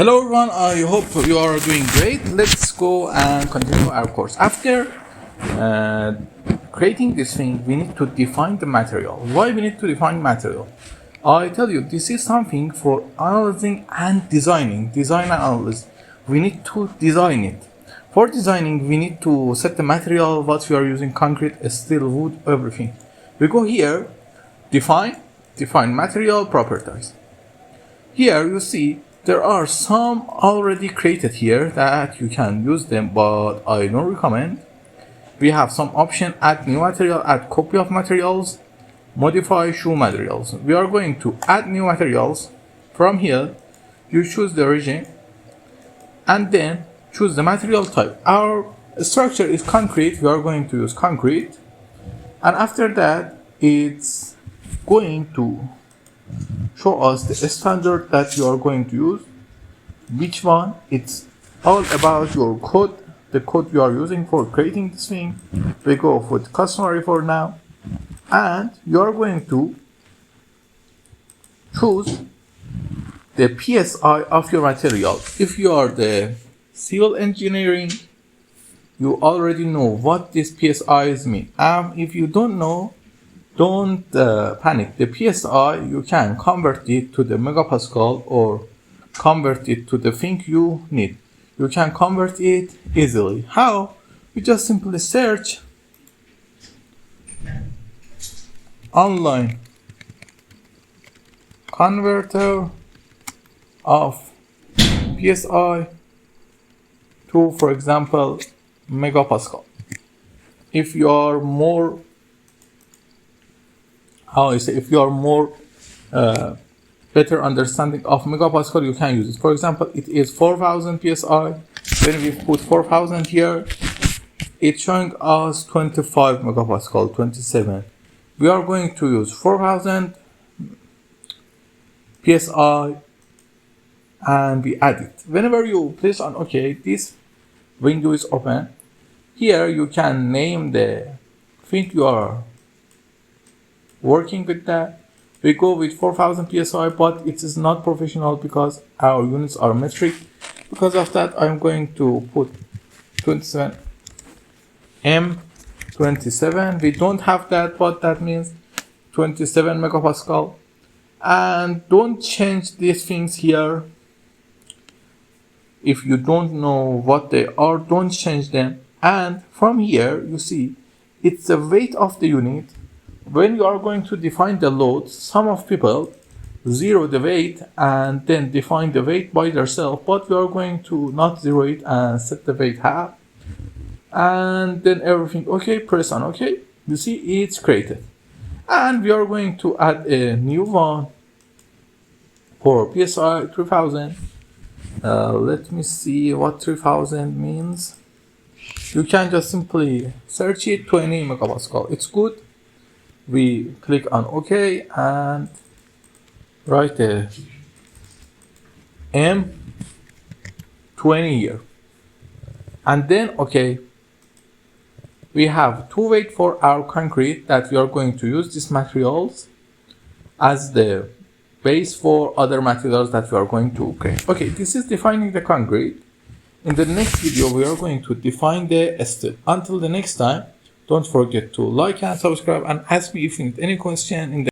Hello everyone, I hope you are doing great. Let's go and continue our course. After creating this thing, we need to define the material. Why we need to define material? I tell you, this is something for analyzing and designing. Design and analysis. We need to design it. For designing, we need to set the material, what we are using, concrete, steel, wood, everything. We go here, define material properties. Here you see there are some already created here that you can use them, but I don't recommend. We have some option: add new material, add copy of materials, modify shoe materials. We are going to add new materials. From here you choose the region and then choose the material type. Our structure is concrete, we are going to use concrete, and after that it's going to show us the standard that you are going to use, which one. It's all about your code, the code you are using for creating this thing. We go with customary for now, and you are going to choose the PSI of your material. If you are the civil engineering, you already know what this PSIs mean. If you don't know, don't panic. The PSI, you can convert it to the megapascal or convert it to the thing you need. You can convert it easily. How? You just simply search online converter of PSI to, for example, megapascal. If you are more if you are more better understanding of megapascal, you can use it. For example, it is 4000 psi. When we put 4000 here, it's showing us 25 megapascal, 27. We are going to use 4000 psi and we add it. Whenever you place on OK, this window is open. Here you can name the thing you are working with. That we go with 4000 psi, but it is not professional because our units are metric. Because of that, I'm going to put 27 M27. We don't have that, but that means 27 megapascal. And don't change these things here. If you don't know what they are, don't change them. And from here you see it's the weight of the unit. When you are going to define the load, some of people zero the weight and then define the weight by themselves, but we are going to not zero it and set the weight half, and then everything okay, press on OK. You see it's created, and we are going to add a new one for PSI 3000. Let me see what 3000 means. You can just simply search it, 20 megapascal. It's good. We click on OK and write the M20 here, and then OK. We have two weight for our concrete that we are going to use these materials as the base for other materials that we are going to create. Okay, this is defining the concrete. In the next video, we are going to define the steel. Until the next time, don't forget to like and subscribe and ask me if you need any question in the